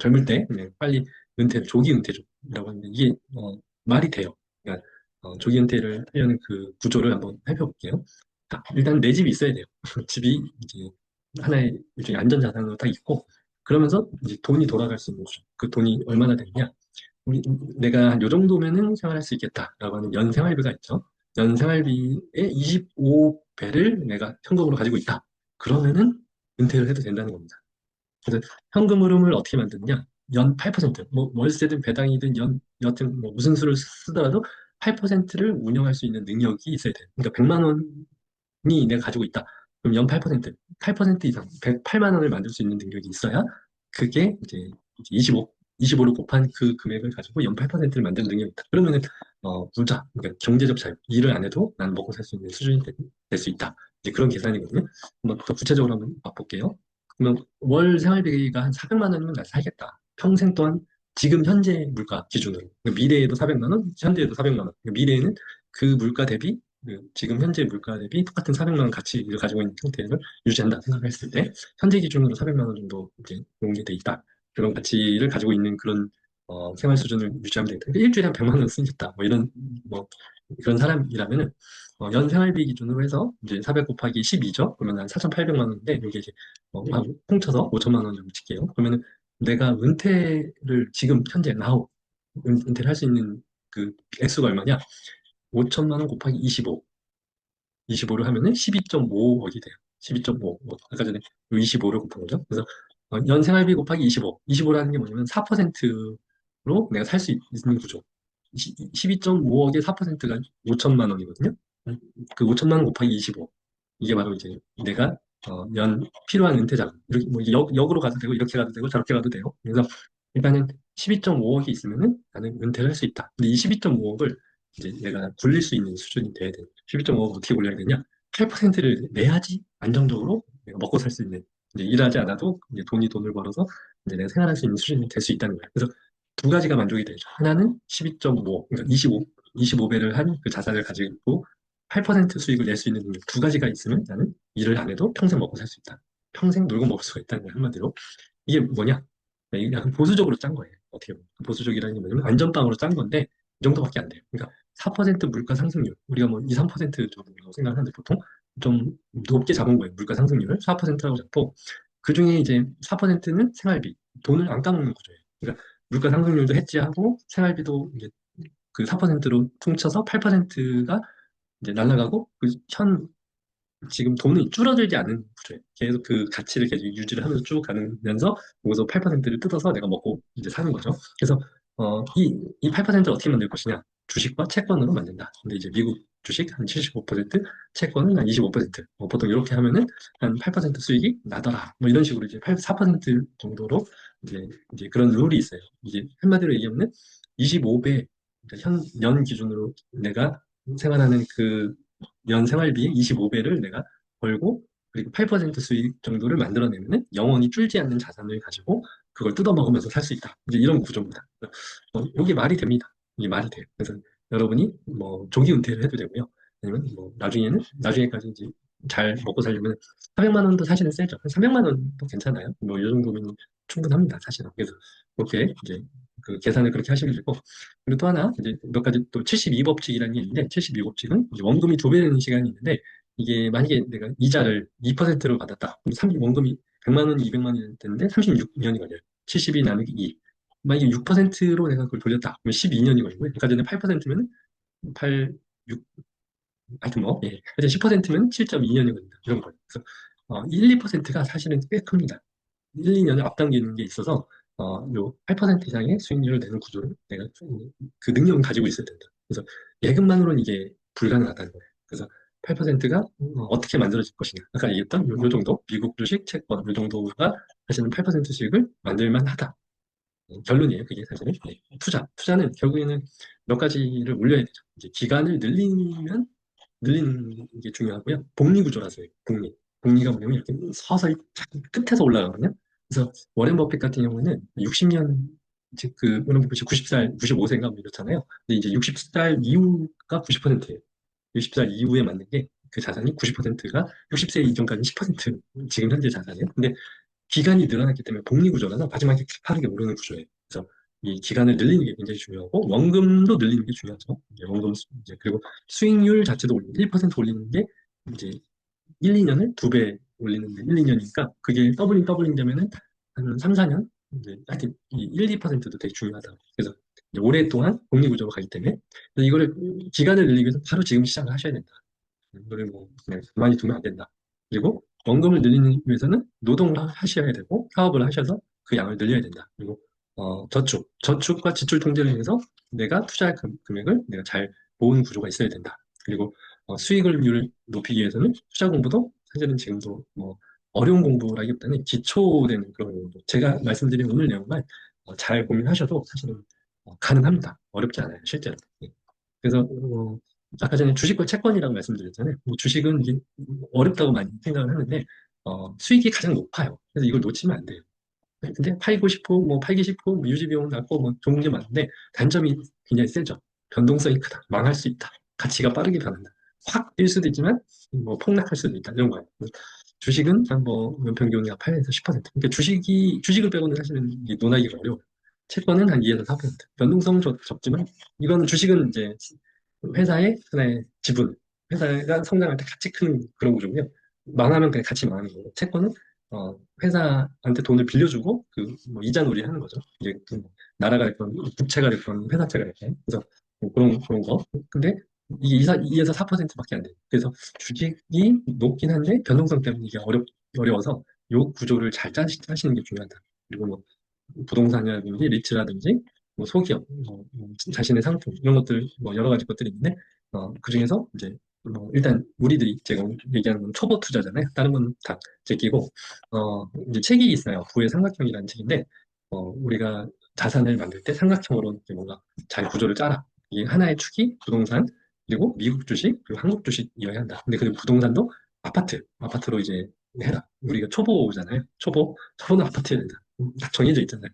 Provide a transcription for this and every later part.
젊을 때 그냥 빨리 조기 은퇴라고 하는데 이게 말이 돼요. 그러니까 조기 은퇴를 하려는 그 구조를 한번 살펴볼게요. 자, 일단 내 집이 있어야 돼요. 집이 이제 하나의 일종의 안전자산으로 딱 있고 그러면서 이제 돈이 돌아갈 수 있는 구조. 그 돈이 얼마나 되느냐? 내가 한 요 정도면은 생활할 수 있겠다라고 하는 연생활비가 있죠. 연생활비의 25배를 내가 현금으로 가지고 있다. 그러면은 은퇴를 해도 된다는 겁니다. 그래서 현금 흐름을 어떻게 만드느냐? 연 8%, 뭐 월세든 배당이든 여튼 뭐 무슨 수를 쓰더라도 8%를 운영할 수 있는 능력이 있어야 돼요. 그러니까 100만 원이 내가 가지고 있다. 그럼 연 8%, 8% 이상, 108만 원을 만들 수 있는 능력이 있어야 그게 이제 25를 곱한 그 금액을 가지고 연 8%를 만드는 능력이 있다. 그러면은 부자, 그러니까 경제적 자유, 일을 안 해도 나는 먹고 살 수 있는 수준이 될 수 있다. 이제 그런 계산이거든요. 한번 더 구체적으로 한번 봐볼게요. 그러면 월 생활비가 한 400만 원이면 나 살겠다. 평생 동안 지금 현재 물가 기준으로. 그러니까 미래에도 400만 원, 현재에도 400만 원. 그러니까 미래에는 그 물가 대비 지금 현재 물가 대비 똑같은 400만 원 가치를 가지고 있는 형태를 유지한다 생각했을 때 현재 기준으로 400만 원 정도 이제 공개돼 있다. 그런 가치를 가지고 있는 그런 생활 수준을 유지하면 되겠다. 그러니까 일주일에 한 100만 원 쓰겠다. 뭐 이런 뭐 그런 사람이라면은 연 생활비 기준으로 해서 이제 400 곱하기 12죠. 그러면 한 4,800만 원인데 여기 이제 뭉쳐서 5천만 원 정도 칠게요. 그러면은 내가 은퇴를 지금 현재 나우 은퇴를 할 수 있는 그 액수가 얼마냐? 5천만 원 곱하기 25. 25를 하면은 12.5억이 돼요. 12.5. 아까 전에 25를 곱한 거죠. 그래서 연 생활비 곱하기 25. 25라는 게 뭐냐면 4%로 내가 살 수 있는 구조. 12.5억의 4%가 5천만 원이거든요. 그 5천만 원 곱하기 25. 이게 바로 이제 내가 연 필요한 은퇴 자금. 이렇게 뭐 역으로 가도 되고 이렇게 가도 되고 저렇게 가도 돼요. 그래서 일단은 12.5억이 있으면은 나는 은퇴를 할 수 있다. 근데 이 12.5억을 이제 내가 굴릴 수 있는 수준이 돼야 돼. 12.5억 어떻게 굴려야 되냐? 8%를 내야지 안정적으로 내가 먹고 살 수 있는 이제 일하지 않아도 이제 돈을 벌어서 이제 내가 생활할 수 있는 수준이 될 수 있다는 거예요. 그래서 두 가지가 만족이 되죠. 하나는 12.5, 그러니까 25배를 한 그 자산을 가지고 8% 수익을 낼 수 있는 능력 두 가지가 있으면 나는 일을 안 해도 평생 먹고 살 수 있다. 평생 놀고 먹을 수가 있다는 거예요. 한마디로. 이게 뭐냐? 이게 약간 보수적으로 짠 거예요. 어떻게 보면. 보수적이라는 게 뭐냐면 안전빵으로 짠 건데 이 정도밖에 안 돼요. 그러니까 4% 물가 상승률. 우리가 뭐 2, 3% 정도라고 생각하는데 보통 좀 높게 잡은 거예요. 물가 상승률을 4%라고 잡고 그중에 이제 4%는 생활비. 돈을 안 까먹는 거죠. 그러니까 물가 상승률도 해지하고 생활비도 이제 그 4%로 퉁쳐서 8%가 이제 날아가고 지금 돈이 줄어들지 않는 구조예요. 계속 그 가치를 계속 유지를 하면서 쭉 가면서 거기서 8%를 뜯어서 내가 먹고 이제 사는 거죠. 그래서 이 8%를 어떻게 만들 것이냐? 주식과 채권으로 만든다. 근데 이제 미국 주식 한 75%, 채권은 한 25%. 보통 이렇게 하면은 한 8% 수익이 나더라. 뭐 이런 식으로 이제 4% 정도로 이제 그런 룰이 있어요. 이게 한마디로 얘기하면 25배 연 기준으로 내가 생활하는 그 연 생활비의 25배를 내가 벌고 그리고 8% 수익 정도를 만들어내면은 영원히 줄지 않는 자산을 가지고 그걸 뜯어먹으면서 살 수 있다. 이제 이런 구조입니다. 이게 말이 됩니다. 이게 말이 돼요. 그래서 여러분이 뭐 조기 은퇴를 해도 되고요. 아니면 뭐 나중에까지 이제 잘 먹고 살려면 400만 원도 사실은 세죠. 한 300만 원도 괜찮아요. 뭐 이 정도면 충분합니다. 사실은. 그래서 그렇게 이제 그 계산을 그렇게 하시면 되고 그리고 또 하나 이제 몇 가지 또 72법칙이라는 게 있는데 72법칙은 원금이 두 배 되는 시간이 있는데 이게 만약에 내가 이자를 2%로 받았다. 그럼 원금이 100만 원이 200만 원이 되는데 36년이 걸려요. 70이 나누기 2. 만약에 6%로 내가 그걸 돌렸다. 그러면 12년이 걸리고요. 아까 전에 8%면 8, 6, 하여튼 뭐, 예. 하여튼 10%면 7.2년이 걸린다. 이런 거예요. 그래서 1, 2%가 사실은 꽤 큽니다. 1, 2년을 앞당기는 게 있어서 요 8% 이상의 수익률을 내는 구조를 내가 그 능력은 가지고 있어야 된다. 그래서 예금만으로는 이게 불가능하다는 거예요. 그래서 8%가 어떻게 만들어질 것이냐. 아까 얘기했던 요 정도, 미국 주식, 채권, 요 정도가 사실은 8% 수익을 만들만 하다. 결론이에요. 그게 사실은. 네. 투자는 결국에는 몇 가지를 올려야 되죠. 이제 기간을 늘리는 게 중요하고요. 복리 구조라서요. 복리가 뭐냐면 이렇게 서서히 끝에서 올라가거든요. 그래서 워렌 버핏 같은 경우는 60년, 즉 그 워렌 버핏이 90살, 95세인가 뭐 이렇잖아요. 근데 이제 60살 이후가 90%예요. 60살 이후에 맞는 게 그 자산이 90%가 60세 이전까지 10% 지금 현재 자산이에요. 근데 기간이 늘어났기 때문에 복리 구조라서 마지막에 가파르게 오르는 구조예요. 그래서 이 기간을 늘리는 게 굉장히 중요하고 원금도 늘리는 게 중요하죠. 이제 원금 이제 그리고 수익률 자체도 1% 올리는 게 이제 1, 2년을 2배 올리는데 1, 2년이니까 그게 더블링 되면은 한 3, 4년 이제 하여튼 이 1, 2%도 되게 중요하다. 그래서 이제 오랫동안 복리 구조로 가기 때문에 그래서 이거를 기간을 늘리기 위해서 바로 지금 시작을 하셔야 된다. 이거를 뭐 그냥 가만히 두면 안 된다. 그리고 원금을 늘리기 위해서는 노동을 하셔야 되고 사업을 하셔서 그 양을 늘려야 된다. 그리고 저축과 지출 통제를 위해서 내가 투자할 금액을 내가 잘 모으는 구조가 있어야 된다. 그리고 수익률을 높이기 위해서는 투자 공부도 사실은 지금도 뭐 어려운 공부라기보다는 기초되는 그런 공부. 제가 말씀드린 오늘 내용만 잘 고민하셔도 사실은 가능합니다. 어렵지 않아요, 실제로. 예. 그래서 아까 전에 주식과 채권이라고 말씀드렸잖아요. 뭐 주식은 이게 어렵다고 많이 생각을 하는데 수익이 가장 높아요. 그래서 이걸 놓치면 안 돼요. 근데 팔고 싶고 뭐 팔기 싫고 뭐 유지 비용 낮고 뭐 좋은 게 많은데 단점이 굉장히 세죠. 변동성이 크다. 망할 수 있다. 가치가 빠르게 변한다. 확 뛸 수도 있지만 뭐 폭락할 수도 있다. 이런 거예요. 주식은 한뭐 연평균이 8에서 10%. 그러니까 주식을 빼고는 사실은 이게 논하기가 어려워요. 채권은 한 2에서 4%. 변동성은 적지만 이거는 주식은 이제 회사의 하나의 지분, 회사가 성장할 때 같이 크는 그런 구조고요. 망하면 그냥 같이 망하는 거고, 채권은 회사한테 돈을 빌려주고 그뭐 이자 놀이 하는 거죠. 이제 그 나라가 됐건 국채가 됐건 회사채가 됐건 그래서 뭐 그런 거. 근데 이게 2에서 4%밖에 안 돼요. 그래서 주식이 높긴 한데 변동성 때문에 이게 어려워서 요 구조를 잘 짜시는 게 중요하다. 그리고 뭐 부동산이라든지 리츠라든지 뭐 소기업, 자신의 상품 이런 것들 뭐 여러 가지 것들이 있는데 그 중에서 이제 뭐 일단 우리들이 제가 얘기하는 건 초보 투자잖아요. 다른 건 다 제끼고 이제 책이 있어요. 부의 삼각형이라는 책인데 우리가 자산을 만들 때 삼각형으로 이렇게 뭔가 잘 구조를 짜라. 이게 하나의 축이 부동산 그리고 미국 주식 그리고 한국 주식이어야 한다. 근데 그 부동산도 아파트로 이제 해라. 우리가 초보잖아요. 초보는 아파트여야 된다. 딱 정해져 있잖아요.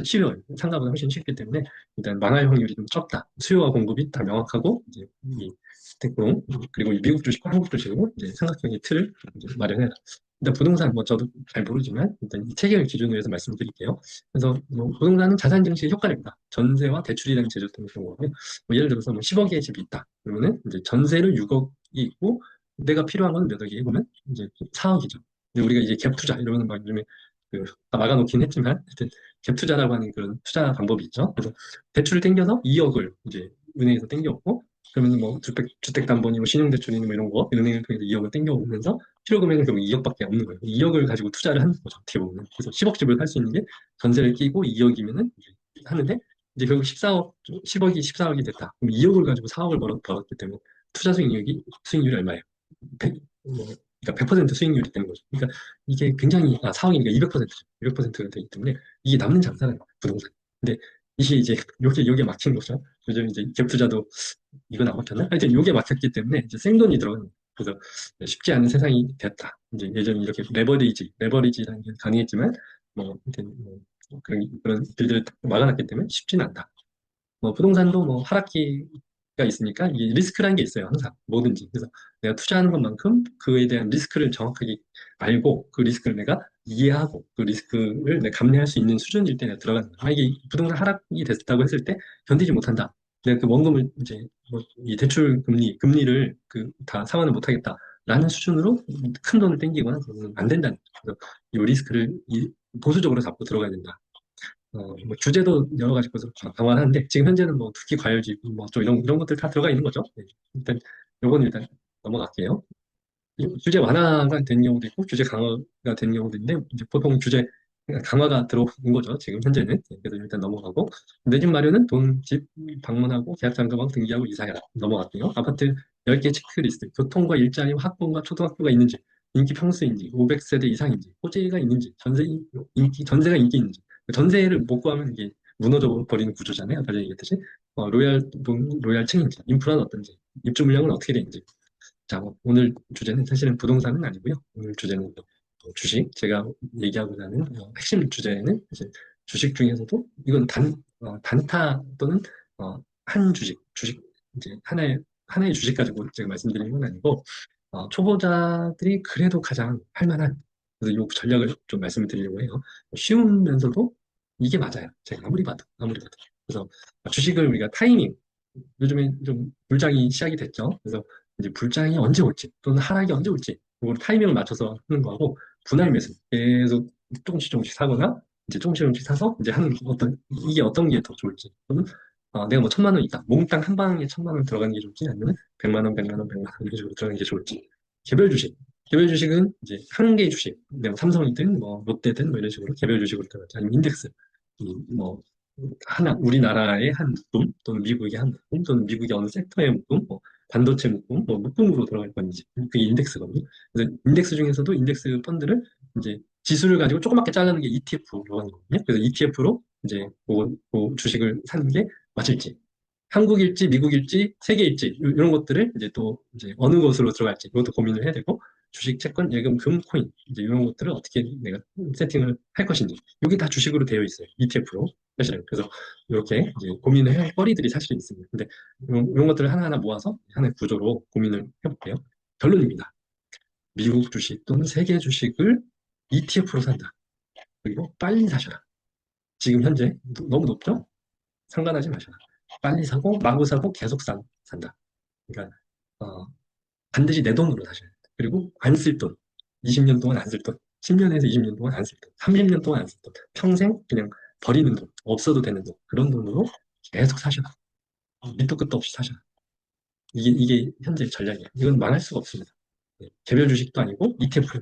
쉬워요. 상가보다 훨씬 쉽기 때문에 일단 망할 확률이 좀 적다. 수요와 공급이 다 명확하고 이제 이 스택공 그리고 이 미국 주식과 한국 주식으로 이제 삼각형의 틀을 이제 마련해라. 일단 부동산 뭐 저도 잘 모르지만 일단 이 체계를 기준으로 해서 말씀드릴게요. 그래서 뭐 부동산은 자산 증식의 효과입니다. 전세와 대출이라는 제조 때문에 그런 거고요. 뭐 예를 들어서 뭐 10억의 집이 있다. 그러면은 이제 전세를 6억이 있고 내가 필요한 건 몇 억이 보면 이제 4억이죠. 근데 우리가 이제 갭 투자 이러면 막 요즘에 막아놓긴 했지만 하여튼 갭 투자라고 하는 그런 투자 방법이 있죠. 그래서 대출을 땡겨서 2억을 이제 은행에서 땡겨오고 그러면 뭐 주택담보니 뭐 신용대출이니 뭐 이런 거 은행을 통해서 2억을 땡겨오면서 필요 금액은 결국 2억밖에 없는 거예요. 2억을 가지고 투자를 하는 거죠. 어떻게 보면. 그래서 10억 집을 살 수 있는 게 전세를 끼고 2억이면은 하는데 이제 결국 14억, 10억이 14억이 됐다. 그럼 2억을 가지고 4억을 벌었기 때문에 투자 수익률이 얼마예요? 100, 그러니까 100% 수익률이 되는 거죠. 그러니까 이게 굉장히 4억이니까 200%죠. 200%가 되기 때문에 이게 남는 장사는 부동산. 근데 이게 이제 요게 막힌 거죠. 요즘 이제 갭 투자도 이건 안 막혔나? 하여튼 요게 막혔기 때문에 이제 생돈이 들어가는 거예요. 그래서 쉽지 않은 세상이 됐다. 이제 예전에 이렇게 레버리지라는 게 가능했지만 뭐 하여튼 뭐 그런 길들을 막아놨기 때문에 쉽지는 않다. 뭐 부동산도 뭐 하락기가 있으니까 이 리스크라는 게 있어요. 항상 뭐든지. 그래서 내가 투자하는 것만큼 그에 대한 리스크를 정확하게 알고 그 리스크를 내가 이해하고 그 리스크를 내가 감내할 수 있는 수준일 때 내가 들어가는 거야. 만약에 부동산 하락이 됐다고 했을 때 견디지 못한다. 내가 그 원금을 이제 뭐이 대출 금리를 그 다 상환을 못하겠다라는 수준으로 큰 돈을 땡기거나 그러면 안 된다는 거죠. 그래서 이 리스크를 보수적으로 잡고 들어가야 된다. 뭐 규제도 여러 가지 것으로 강화하는데 지금 현재는 뭐 특히 과열지 뭐좀 이런 것들 다 들어가 있는 거죠. 네. 일단 요거는 일단 넘어갈게요. 규제 완화가 된 경우도 있고 규제 강화가 된 경우도 있는데 이제 보통 규제 강화가 들어온 거죠. 지금 현재는. 네, 그래서 일단 넘어가고 내 집 마련은 돈, 집 방문하고 계약 잠금하고 등기하고 이사해라. 넘어갈게요. 아파트 10개 체크리스트, 교통과 일자리와 학군과 초등학교가 있는지, 인기 평수인지, 500세대 이상인지, 호재가 있는지, 전세가 인기 있는지. 전세를 못 구하면 이게 무너져 버리는 구조잖아요. 아까 얘기했듯이 로얄층인지, 인프라는 어떤지, 입주 물량은 어떻게 되는지. 자, 뭐 오늘 주제는 사실은 부동산은 아니고요. 오늘 주제는 주식. 제가 얘기하고자 하는 핵심 주제는 이제 주식 중에서도 이건 단타 또는 한 주식 이제 하나의 주식 가지고 제가 말씀드리는 건 아니고 초보자들이 그래도 가장 할 만한 그래서 이 전략을 좀 말씀을 드리려고 해요. 쉬우면서도 이게 맞아요. 제가 아무리 봐도, 아무리 봐도. 그래서 주식을 우리가 타이밍, 요즘에 좀 불장이 시작이 됐죠. 그래서 이제 불장이 언제 올지, 또는 하락이 언제 올지, 그걸 타이밍을 맞춰서 하는 거하고, 분할 매수, 계속 조금씩 조금씩 사거나, 이제 조금씩 조금씩 사서, 이제 하는 이게 어떤 게 더 좋을지. 또는, 내가 뭐 1,000만 원 있다. 몽땅 한 방에 1,000만 원 들어가는 게 좋을지, 아니면 100만 원, 100만 원, 100만 원 이런 식으로 들어가는 게 좋을지. 개별 주식. 개별 주식은 이제 한 개의 주식, 내가 삼성이든 뭐 롯데든 뭐 이런 식으로 개별 주식으로 들어가지. 아니면 인덱스. 뭐 하나 우리나라의 한 묶음 또는 미국의 한 묶음 또는 미국의 어느 섹터의 묶음 뭐 반도체 묶음 뭐 묶음으로 들어갈 건지 그게 인덱스거든요. 그래서 인덱스 중에서도 인덱스 펀드를 이제 지수를 가지고 조그맣게 자르는 게 ETF로 하는 거거든요. 그래서 ETF로 이제 그 주식을 사는 게 맞을지 한국일지 미국일지 세계일지 이런 것들을 이제 또 이제 어느 곳으로 들어갈지 이것도 고민을 해야 되고 주식 채권 예금 금 코인 이제 이런 것들을 어떻게 내가 세팅을 할 것인지 이게 다 주식으로 되어 있어요. ETF로 사실은. 그래서 이렇게 이제 고민을 할 거리들이 사실 있습니다. 근데 이런 것들을 하나하나 모아서 하나의 구조로 고민을 해볼게요. 결론입니다. 미국 주식 또는 세계 주식을 ETF로 산다. 그리고 빨리 사셔라. 지금 현재 너무 높죠? 상관하지 마셔라. 빨리 사고 마구 사고 계속 산다. 그러니까 어, 반드시 내 돈으로 사셔야 돼. 그리고 안 쓸 돈. 20년 동안 안 쓸 돈. 10년에서 20년 동안 안 쓸 돈. 30년 동안 안 쓸 돈. 평생 그냥 버리는 돈. 없어도 되는 돈. 그런 돈으로 계속 사셔. 밑도 끝도 없이 사셔. 이게 현재 전략이에요. 이건 망할 수가 없습니다. 네. 개별 주식도 아니고 ETF